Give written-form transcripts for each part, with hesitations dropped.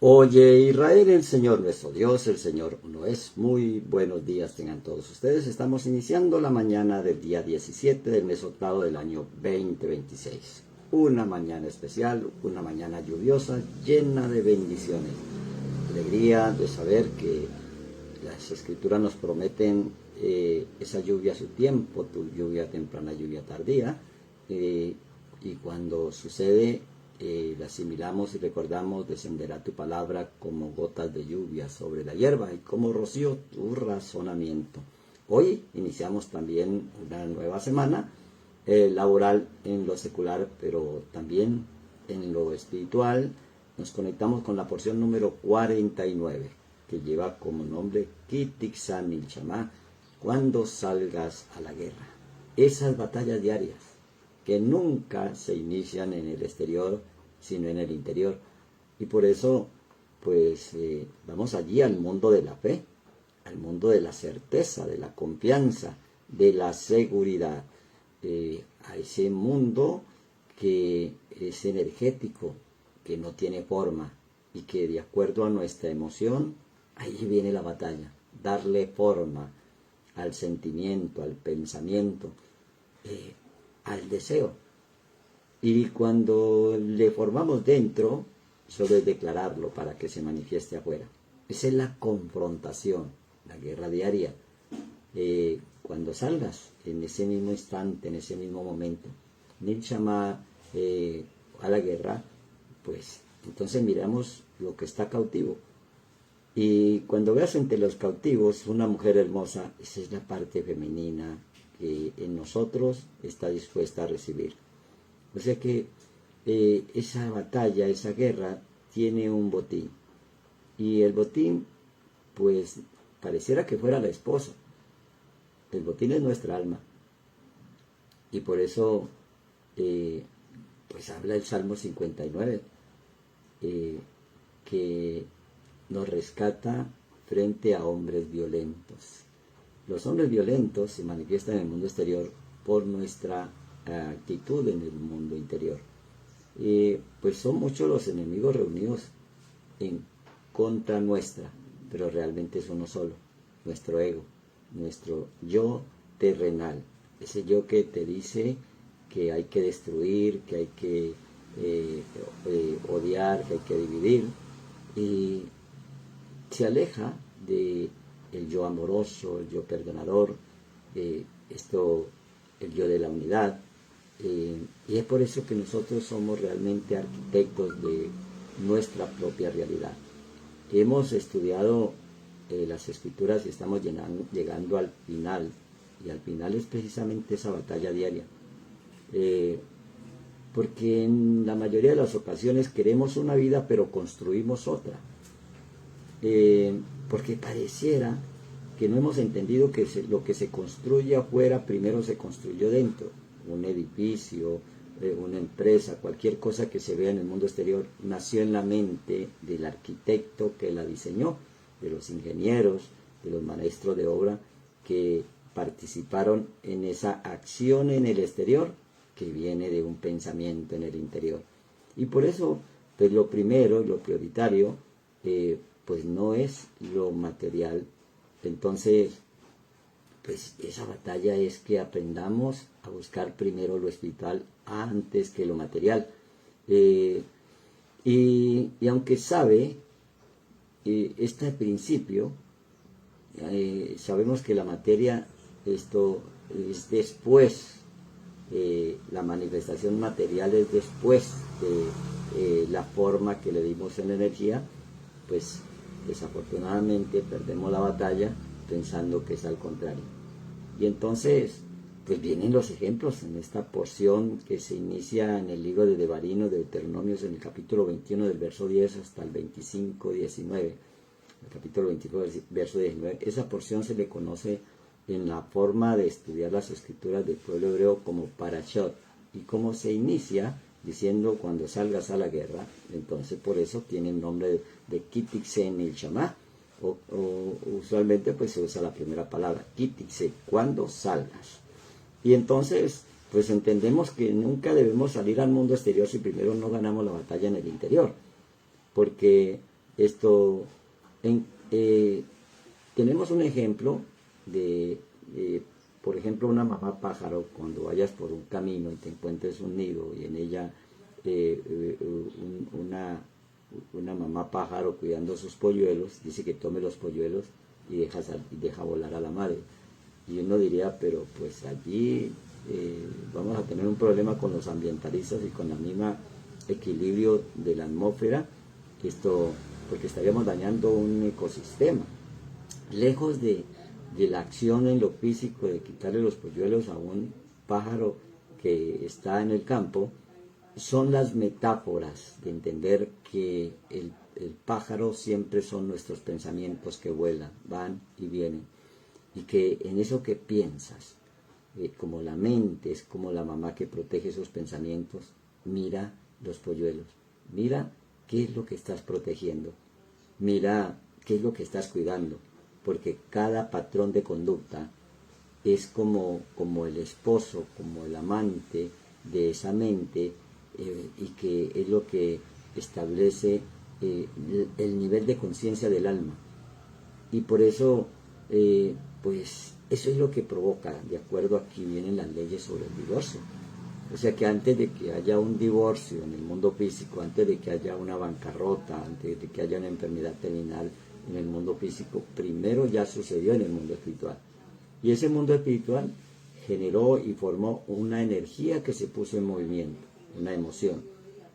Oye Israel, el Señor nuestro Dios, el Señor uno es. Muy buenos días tengan todos ustedes. Estamos iniciando la mañana del día 17 del mes octavo del año 2026. Una mañana especial, una mañana lluviosa, llena de bendiciones. Alegría de saber que las escrituras nos prometen esa lluvia a su tiempo, tu lluvia temprana, lluvia tardía. Y cuando sucede, la asimilamos y recordamos, descenderá tu palabra como gotas de lluvia sobre la hierba y como rocío tu razonamiento. Hoy iniciamos también una nueva semana laboral en lo secular, pero también en lo espiritual. Nos conectamos con la porción número 49, que lleva como nombre Kitixan Milchamá, cuando salgas a la guerra. Esas batallas diarias que nunca se inician en el exterior, sino en el interior. Y por eso, pues, vamos allí al mundo de la fe, al mundo de la certeza, de la confianza, de la seguridad, a ese mundo que es energético, que no tiene forma, y que de acuerdo a nuestra emoción, ahí viene la batalla, darle forma al sentimiento, al pensamiento, al deseo. Y cuando le formamos dentro, solo es declararlo para que se manifieste afuera. Esa es la confrontación, la guerra diaria. Cuando salgas, en ese mismo instante, en ese mismo momento, Nilchama a la guerra, pues entonces miramos lo que está cautivo. Y cuando veas entre los cautivos una mujer hermosa, esa es la parte femenina que en nosotros está dispuesta a recibir. O sea que esa batalla, esa guerra, tiene un botín. Y el botín, pues, pareciera que fuera la esposa. El botín es nuestra alma. Y por eso, pues, habla el Salmo 59, que nos rescata frente a hombres violentos. Los hombres violentos se manifiestan en el mundo exterior por nuestra actitud en el mundo interior. Pues son muchos los enemigos reunidos en contra nuestra, pero realmente es uno solo, nuestro ego, nuestro yo terrenal, ese yo que te dice que hay que destruir, que hay que odiar, que hay que dividir, y se aleja de el yo amoroso, el yo perdonador, el yo de la unidad. Y es por eso que nosotros somos realmente arquitectos de nuestra propia realidad. Hemos estudiado las escrituras y estamos llegando al final, y al final es precisamente esa batalla diaria. Porque en la mayoría de las ocasiones queremos una vida pero construimos otra. Porque pareciera que no hemos entendido que lo que se construye afuera primero se construyó dentro. Un edificio, una empresa, cualquier cosa que se vea en el mundo exterior, nació en la mente del arquitecto que la diseñó, de los ingenieros, de los maestros de obra que participaron en esa acción en el exterior que viene de un pensamiento en el interior. Y por eso, pues lo primero, lo prioritario, pues no es lo material. Entonces, pues esa batalla es que aprendamos a buscar primero lo espiritual antes que lo material. Y aunque sabe este principio, sabemos que la materia, esto es después, la manifestación material es después de la forma que le dimos en la energía, pues desafortunadamente perdemos la batalla pensando que es al contrario. Y entonces, pues vienen los ejemplos en esta porción que se inicia en el libro de Devarim, de Deuteronomios, en el capítulo 21 del verso 10 hasta el 25, 19. El capítulo 25, verso 19. Esa porción se le conoce en la forma de estudiar las escrituras del pueblo hebreo como Parashot. Y como se inicia diciendo cuando salgas a la guerra, entonces por eso tiene el nombre de Kitixen Milchamá. O usualmente pues se usa la primera palabra, Kitixen, cuando salgas. Y entonces pues entendemos que nunca debemos salir al mundo exterior si primero no ganamos la batalla en el interior. Porque Esto, en, tenemos un ejemplo de, por ejemplo, una mamá pájaro. Cuando vayas por un camino y te encuentres un nido y en ella una mamá pájaro cuidando sus polluelos, dice que tome los polluelos y deja volar a la madre. Y uno diría, pero pues allí vamos a tener un problema con los ambientalistas y con el mismo equilibrio de la atmósfera, porque estaríamos dañando un ecosistema. Lejos de la acción en lo físico, de quitarle los polluelos a un pájaro que está en el campo, son las metáforas de entender que el pájaro siempre son nuestros pensamientos que vuelan, van y vienen, y que en eso que piensas, como la mente es como la mamá que protege esos pensamientos, mira los polluelos, mira qué es lo que estás protegiendo, mira qué es lo que estás cuidando, porque cada patrón de conducta es como el esposo, como el amante de esa mente, y que es lo que establece el nivel de conciencia del alma. Y por eso, pues, eso es lo que provoca, de acuerdo a aquí vienen las leyes sobre el divorcio. O sea que antes de que haya un divorcio en el mundo físico, antes de que haya una bancarrota, antes de que haya una enfermedad terminal en el mundo físico, primero ya sucedió en el mundo espiritual. Y ese mundo espiritual generó y formó una energía que se puso en movimiento, una emoción.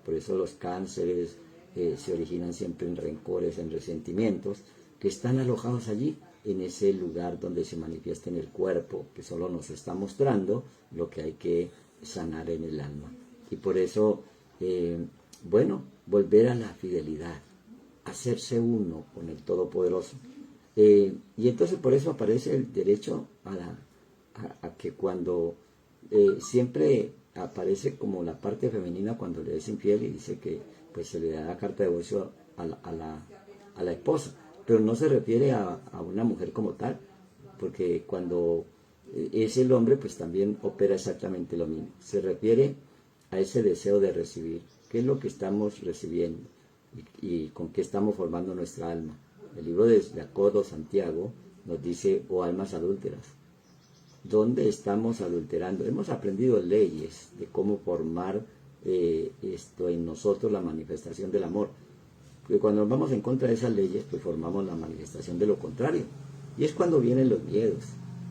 Por eso los cánceres se originan siempre en rencores, en resentimientos, que están alojados allí, en ese lugar donde se manifiesta en el cuerpo, que solo nos está mostrando lo que hay que sanar en el alma. Y por eso, volver a la fidelidad, hacerse uno con el Todopoderoso. Y entonces por eso aparece el derecho a que cuando siempre aparece como la parte femenina cuando le es infiel y dice que pues se le da la carta de divorcio a la esposa, pero no se refiere a una mujer como tal, porque cuando es el hombre pues también opera exactamente lo mismo, se refiere a ese deseo de recibir, qué es lo que estamos recibiendo y con qué estamos formando nuestra alma. El libro de Jacob o Santiago nos dice, oh almas adúlteras, ¿dónde estamos adulterando? Hemos aprendido leyes de cómo formar en nosotros la manifestación del amor. Porque cuando nos vamos en contra de esas leyes, pues formamos la manifestación de lo contrario. Y es cuando vienen los miedos,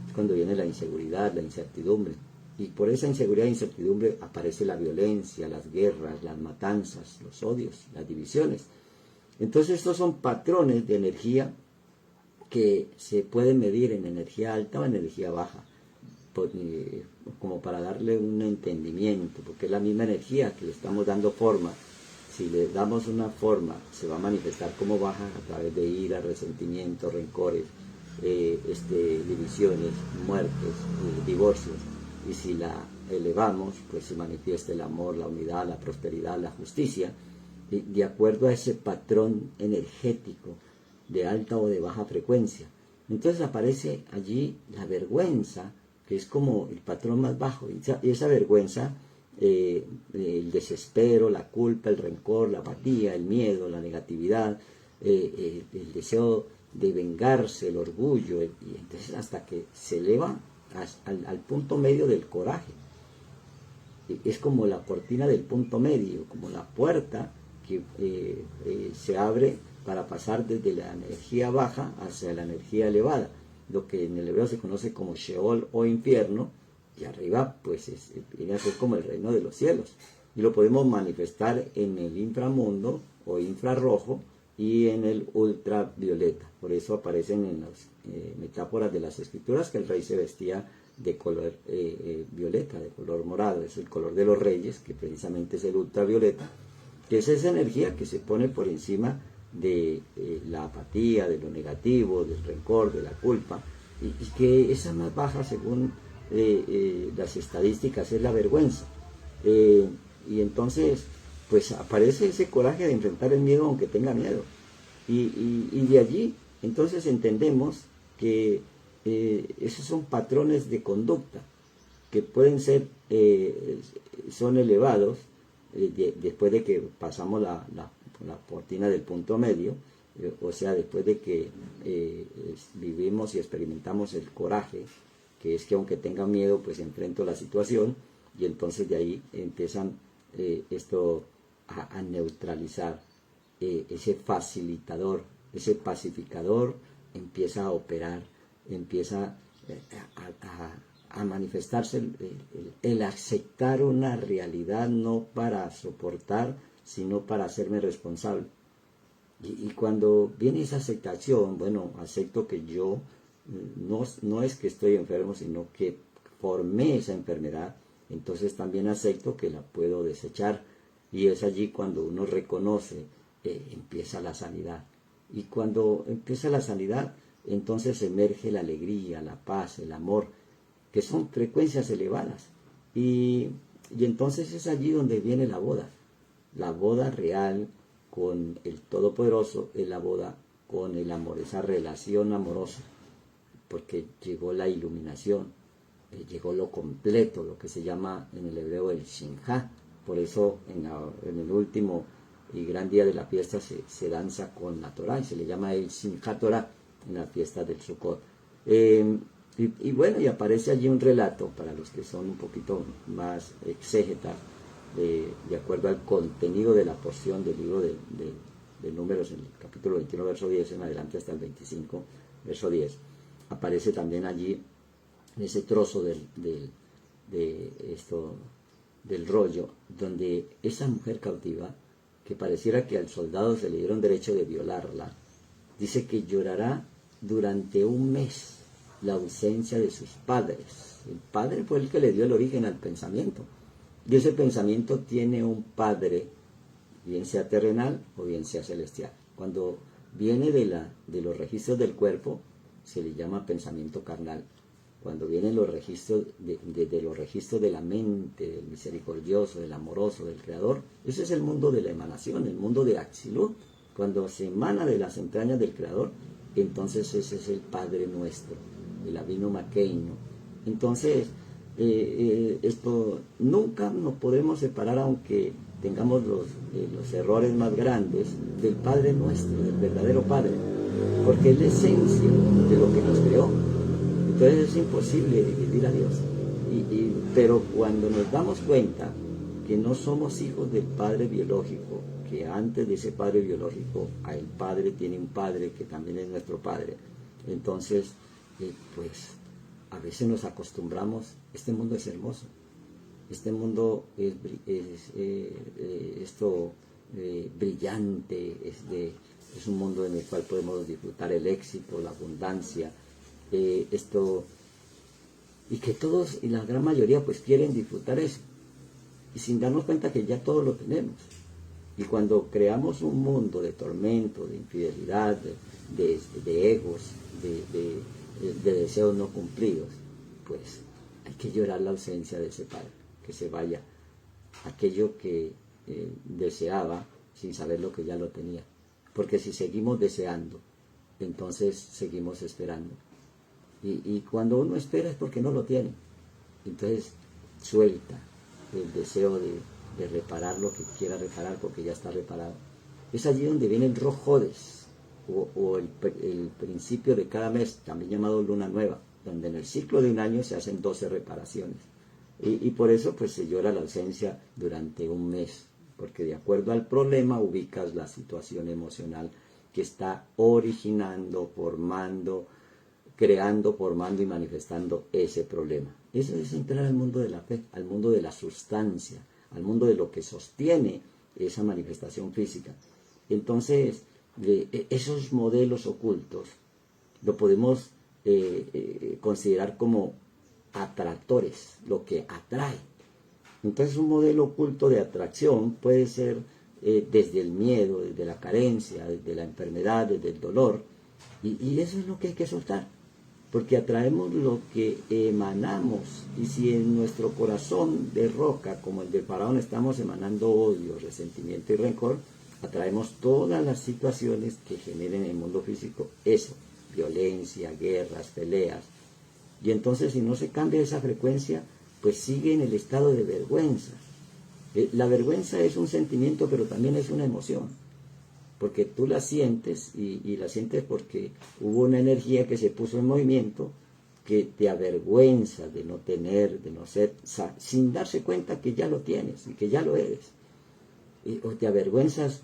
es cuando viene la inseguridad, la incertidumbre. Y por esa inseguridad e incertidumbre aparece la violencia, las guerras, las matanzas, los odios, las divisiones. Entonces estos son patrones de energía que se pueden medir en energía alta o en energía baja, como para darle un entendimiento, porque es la misma energía que le estamos dando forma. Si le damos una forma, se va a manifestar como baja a través de ira, resentimiento, rencores, divisiones, muertes, divorcios. Y si la elevamos, pues se manifiesta el amor, la unidad, la prosperidad, la justicia, de acuerdo a ese patrón energético de alta o de baja frecuencia. Entonces aparece allí la vergüenza, que es como el patrón más bajo, y esa vergüenza, el desespero, la culpa, el rencor, la apatía, el miedo, la negatividad, el deseo de vengarse, el orgullo, y entonces hasta que se eleva al punto medio del coraje. Es como la cortina del punto medio, como la puerta que se abre para pasar desde la energía baja hacia la energía elevada, lo que en el hebreo se conoce como Sheol o infierno, y arriba pues viene a ser como el reino de los cielos, y lo podemos manifestar en el inframundo o infrarrojo y en el ultravioleta. Por eso aparecen en las metáforas de las escrituras que el rey se vestía de color violeta, de color morado. Es el color de los reyes, que precisamente es el ultravioleta, que es esa energía que se pone por encima de la apatía, de lo negativo, del rencor, de la culpa, y que esa más baja, según las estadísticas, es la vergüenza. Y entonces pues aparece ese coraje de enfrentar el miedo aunque tenga miedo, y de allí entonces entendemos que esos son patrones de conducta que pueden ser son elevados después de que pasamos la cortina del punto medio, O sea, después de que vivimos y experimentamos el coraje, que es que aunque tenga miedo, pues enfrento la situación, y entonces de ahí empiezan esto a neutralizar. Ese facilitador, ese pacificador empieza a operar, empieza a manifestarse el aceptar una realidad no para soportar, sino para hacerme responsable. Y cuando viene esa aceptación, bueno, acepto que yo no es que estoy enfermo, sino que formé esa enfermedad, entonces también acepto que la puedo desechar. Y es allí cuando uno reconoce, empieza la sanidad. Y cuando empieza la sanidad, entonces emerge la alegría, la paz, el amor, que son frecuencias elevadas. Y entonces es allí donde viene la boda real con el Todopoderoso, es la boda con el amor, esa relación amorosa, porque llegó la iluminación, llegó lo completo, lo que se llama en el hebreo el Shinja. Por eso en el último y gran día de la fiesta se danza con la Torah y se le llama el Simchat Torah en la fiesta del Sukkot. Y bueno, y aparece allí un relato para los que son un poquito más exégetas, de acuerdo al contenido de la porción del libro de Números, en el capítulo 21, verso 10 en adelante hasta el 25, verso 10. Aparece también allí ese trozo del rollo, donde esa mujer cautiva, que pareciera que al soldado se le dieron derecho de violarla, dice que llorará durante un mes la ausencia de sus padres. El padre fue el que le dio el origen al pensamiento, y ese pensamiento tiene un padre, bien sea terrenal o bien sea celestial. Cuando viene de los registros del cuerpo, se le llama pensamiento carnal. Cuando vienen los registros de los registros de la mente, del misericordioso, del amoroso, del creador, ese es el mundo de la emanación, el mundo de Atzilut. Cuando se emana de las entrañas del creador, entonces ese es el Padre nuestro, el Avinu Makeinu. Entonces, esto nunca nos podemos separar, aunque tengamos los errores más grandes, del Padre nuestro, del verdadero Padre, porque es la esencia de lo que nos creó. Entonces es imposible dividir a Dios. Pero cuando nos damos cuenta que no somos hijos del Padre biológico, que antes de ese Padre biológico, el Padre tiene un Padre que también es nuestro Padre, entonces, pues, a veces nos acostumbramos. Este mundo es hermoso. Este mundo es brillante, es un mundo en el cual podemos disfrutar el éxito, la abundancia, y que todos y la gran mayoría pues quieren disfrutar eso, y sin darnos cuenta que ya todo lo tenemos. Y cuando creamos un mundo de tormento, de infidelidad, de egos, de deseos no cumplidos, pues hay que llorar la ausencia de ese Padre, que se vaya aquello que deseaba sin saber lo que ya lo tenía. Porque si seguimos deseando, entonces seguimos esperando. Y cuando uno espera es porque no lo tiene. Entonces suelta el deseo de reparar lo que quiera reparar, porque ya está reparado. Es allí donde viene el Rosh Hodesh, o el principio de cada mes, también llamado luna nueva, donde en el ciclo de un año se hacen 12 reparaciones. Y por eso pues se llora la ausencia durante un mes, porque de acuerdo al problema ubicas la situación emocional que está originando, creando, formando y manifestando ese problema. Eso es entrar al mundo de la fe, al mundo de la sustancia, al mundo de lo que sostiene esa manifestación física. Entonces, esos modelos ocultos lo podemos considerar como atractores, lo que atrae. Entonces, un modelo oculto de atracción puede ser desde el miedo, desde la carencia, desde la enfermedad, desde el dolor, y eso es lo que hay que soltar, porque atraemos lo que emanamos. Y si en nuestro corazón de roca, como el del faraón, estamos emanando odio, resentimiento y rencor, atraemos todas las situaciones que generen en el mundo físico eso: violencia, guerras, peleas. Y entonces, si no se cambia esa frecuencia, pues sigue en el estado de vergüenza. La vergüenza es un sentimiento, pero también es una emoción, porque tú la sientes y la sientes porque hubo una energía que se puso en movimiento que te avergüenza de no tener, de no ser, sin darse cuenta que ya lo tienes y que ya lo eres. O te avergüenzas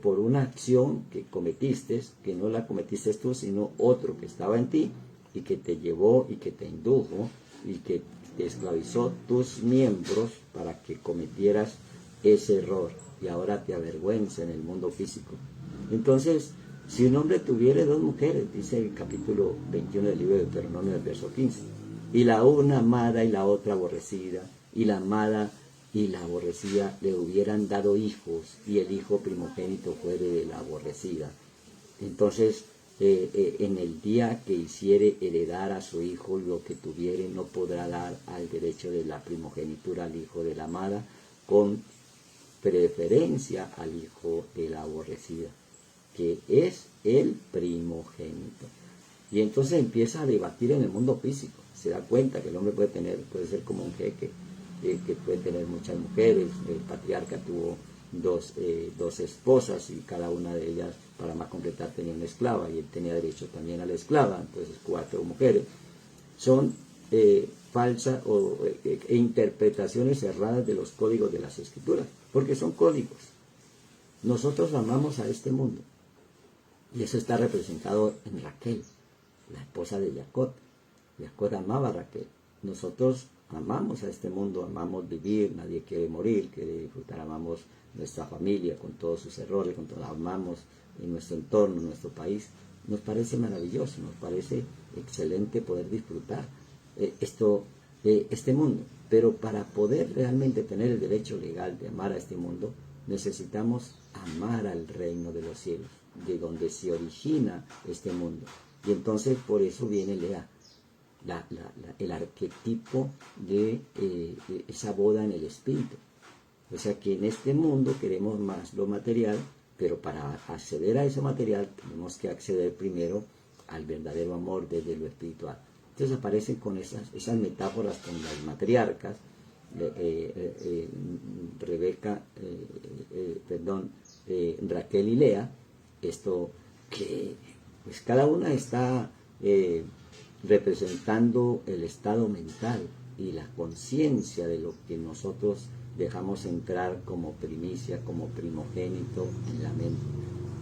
por una acción que cometiste, que no la cometiste tú, sino otro que estaba en ti y que te llevó y que te indujo y que te esclavizó tus miembros para que cometieras ese error, y ahora te avergüenza en el mundo físico. Entonces, si un hombre tuviera dos mujeres, dice el capítulo 21 del libro de Deuteronomio, el verso 15, y la una amada y la otra aborrecida, y la amada y la aborrecida le hubieran dado hijos, y el hijo primogénito fuere de la aborrecida, entonces en el día que hiciere heredar a su hijo lo que tuviere, no podrá dar al derecho de la primogenitura al hijo de la amada, con preferencia al hijo de la aborrecida, que es el primogénito. Y entonces empieza a debatir en el mundo físico. Se da cuenta que el hombre puede ser como un jeque, que puede tener muchas mujeres. El patriarca tuvo dos esposas, y cada una de ellas, para más completar, tenía una esclava, y él tenía derecho también a la esclava. Entonces 4 mujeres. Son falsas e interpretaciones erradas de los códigos de las escrituras, porque son códigos. Nosotros amamos a este mundo, y eso está representado en Raquel, la esposa de Jacob. Jacob amaba a Raquel. Nosotros amamos a este mundo, amamos vivir, nadie quiere morir, quiere disfrutar, amamos nuestra familia con todos sus errores, con todo, amamos en nuestro entorno, en nuestro país. Nos parece maravilloso, nos parece excelente poder disfrutar este mundo. Pero para poder realmente tener el derecho legal de amar a este mundo, necesitamos amar al reino de los cielos, de donde se origina este mundo. Y entonces por eso viene Lea, el arquetipo de esa boda en el espíritu. O sea que en este mundo queremos más lo material, pero para acceder a ese material tenemos que acceder primero al verdadero amor desde lo espiritual. Entonces aparecen con esas metáforas con las matriarcas, Raquel y Lea, esto que pues cada una está representando el estado mental y la conciencia de lo que nosotros dejamos entrar como primicia, como primogénito en la mente.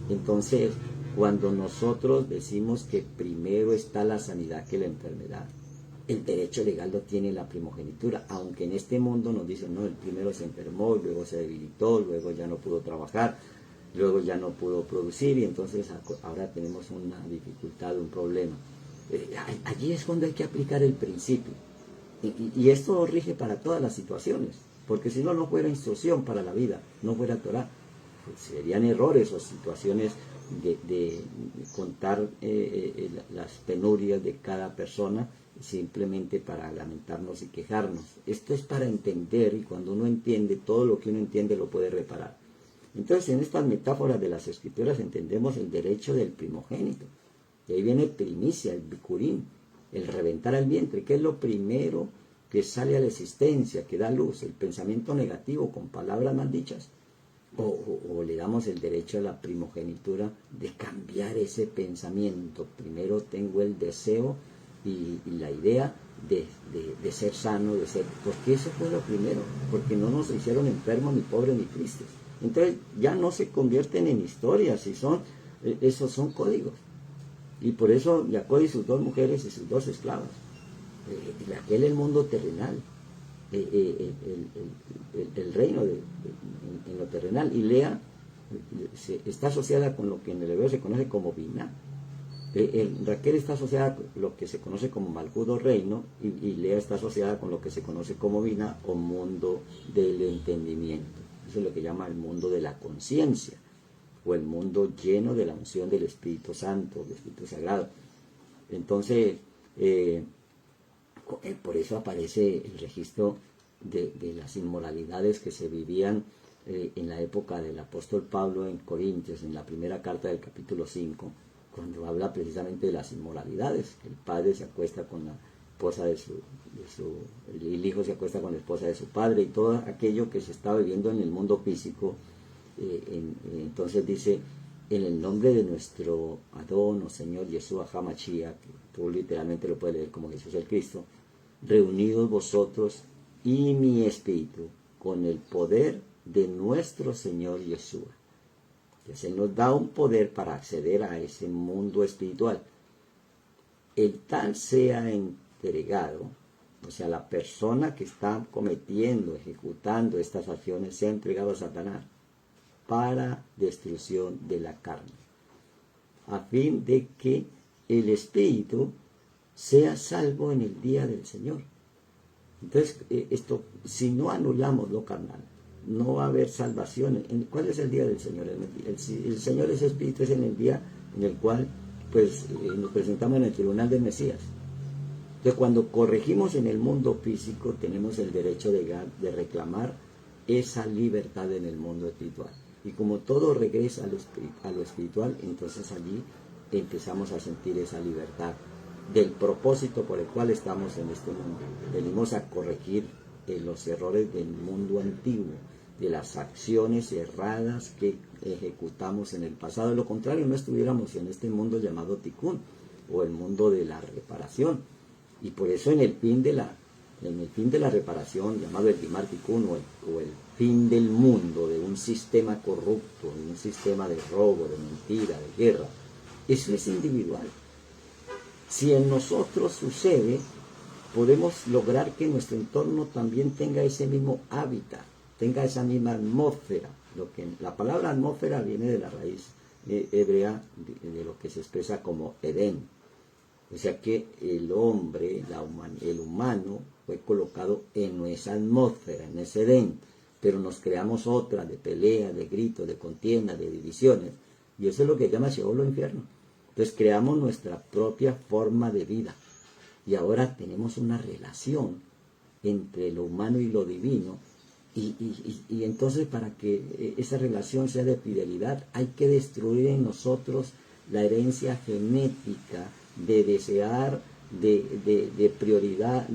Entonces, cuando nosotros decimos que primero está la sanidad que la enfermedad, el derecho legal lo tiene la primogenitura, aunque en este mundo nos dicen, no, el primero se enfermó, luego se debilitó, luego ya no pudo trabajar, luego ya no pudo producir, y entonces ahora tenemos una dificultad, un problema. Allí es cuando hay que aplicar el principio. Y esto rige para todas las situaciones, porque si no, no fuera instrucción para la vida, no fuera Torah. Pues serían errores o situaciones de contar las penurias de cada persona simplemente para lamentarnos y quejarnos. Esto es para entender, y cuando uno entiende, todo lo que uno entiende lo puede reparar. Entonces, en estas metáforas de las escrituras entendemos el derecho del primogénito. Y ahí viene primicia, el bicurín, el reventar al vientre, que es lo primero que sale a la existencia, que da luz, el pensamiento negativo con palabras mal dichas. O le damos el derecho a la primogenitura de cambiar ese pensamiento. Primero tengo el deseo y la idea de ser sano, de ser, porque eso fue lo primero, porque no nos hicieron enfermos, ni pobres, ni tristes. Entonces ya no se convierten en historias, esos son códigos. Y por eso Jacob y sus 2 mujeres y sus 2 esclavas, aquel el mundo terrenal, el reino en lo terrenal, y Lea está asociada con lo que en el hebreo se conoce como Binah. Raquel está asociada con lo que se conoce como Malhut o reino, y Lea está asociada con lo que se conoce como Binah o mundo del entendimiento. Eso es lo que llama el mundo de la conciencia, o el mundo lleno de la unción del Espíritu Santo, del Espíritu Sagrado. Entonces, por eso aparece el registro de las inmoralidades que se vivían en la época del apóstol Pablo en Corintios, en la primera carta del capítulo 5, cuando habla precisamente de las inmoralidades, que el padre se acuesta con la esposa el hijo se acuesta con la esposa de su padre, y todo aquello que se está viviendo en el mundo físico. Entonces dice en el nombre de nuestro Adón o Señor Yeshua HaMashiach, que tú literalmente lo puedes leer como Jesús el Cristo, reunidos vosotros y mi espíritu con el poder de nuestro Señor Yeshua. Entonces Él nos da un poder para acceder a ese mundo espiritual. El tal sea entregado, o sea, la persona que está cometiendo, ejecutando estas acciones, sea entregado a Satanás para destrucción de la carne, a fin de que el espíritu sea salvo en el día del Señor. Entonces, si no anulamos lo carnal, no va a haber salvación. ¿Cuál es el día del Señor? El Señor es espíritu, es en el día en el cual nos presentamos en el tribunal del Mesías. Entonces, cuando corregimos en el mundo físico, tenemos el derecho de reclamar esa libertad en el mundo espiritual. Y como todo regresa a lo espiritual, entonces allí empezamos a sentir esa libertad del propósito por el cual estamos en este mundo. Venimos a corregir los errores del mundo antiguo, de las acciones erradas que ejecutamos en el pasado. De lo contrario, no estuviéramos en este mundo llamado Tikkun, o el mundo de la reparación. Y por eso en el fin de la reparación, llamado el Gimar Tikkun, o el fin del mundo, de un sistema corrupto, de un sistema de robo, de mentira, de guerra, eso es individual. Si en nosotros sucede, podemos lograr que nuestro entorno también tenga ese mismo hábitat, tenga esa misma atmósfera. La palabra atmósfera viene de la raíz hebrea, de lo que se expresa como Edén. O sea que el hombre, el humano, fue colocado en esa atmósfera, en ese Edén, pero nos creamos otra de pelea, de gritos, de contienda, de divisiones, y eso es lo que llama Sheol o infierno. Entonces creamos nuestra propia forma de vida, y ahora tenemos una relación entre lo humano y lo divino, y entonces para que esa relación sea de fidelidad, hay que destruir en nosotros la herencia genética de desear, de prioridad,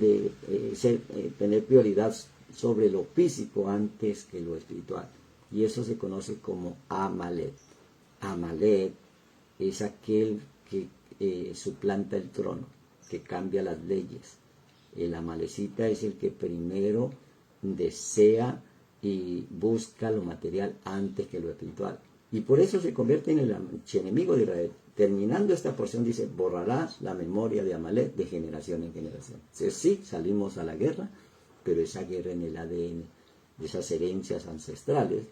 tener prioridad sobre lo físico antes que lo espiritual. Y eso se conoce como Amalek. Amalek es aquel que suplanta el trono, que cambia las leyes. El amalecita es el que primero desea y busca lo material antes que lo espiritual. Y por eso se convierte en el enemigo de Israel. Terminando esta porción dice, borrarás la memoria de Amalek de generación en generación. Entonces, sí, salimos a la guerra, pero esa guerra en el ADN, de esas herencias ancestrales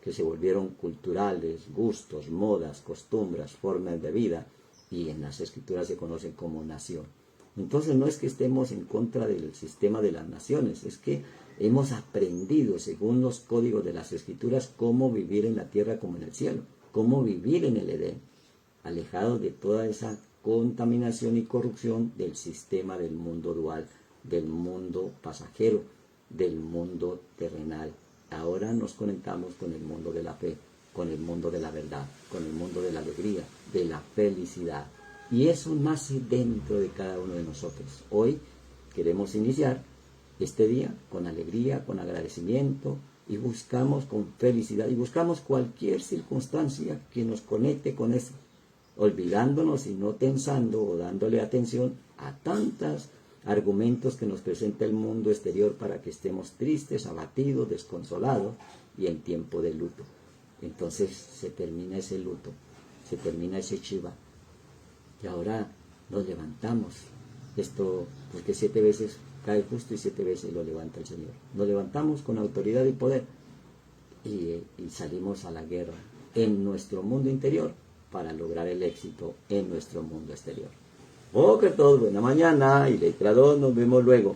que se volvieron culturales, gustos, modas, costumbres, formas de vida, y en las escrituras se conocen como nación. Entonces no es que estemos en contra del sistema de las naciones, es que hemos aprendido, según los códigos de las escrituras, cómo vivir en la tierra como en el cielo, cómo vivir en el Edén, alejados de toda esa contaminación y corrupción del sistema del mundo dual, del mundo pasajero, del mundo terrenal. Ahora nos conectamos con el mundo de la fe, con el mundo de la verdad, con el mundo de la alegría, de la felicidad. Y eso nace dentro de cada uno de nosotros. Hoy queremos iniciar este día con alegría, con agradecimiento, y buscamos con felicidad, y buscamos cualquier circunstancia que nos conecte con eso, olvidándonos y no tensando o dándole atención a tantos argumentos que nos presenta el mundo exterior para que estemos tristes, abatidos, desconsolados y en tiempo de luto. Entonces se termina ese luto, se termina ese Shiva, y ahora nos levantamos. Esto, porque 7 veces cae justo y 7 veces lo levanta el Señor. Nos levantamos con autoridad y poder y salimos a la guerra en nuestro mundo interior para lograr el éxito en nuestro mundo exterior. Que todos, buena mañana, y letra 2, nos vemos luego.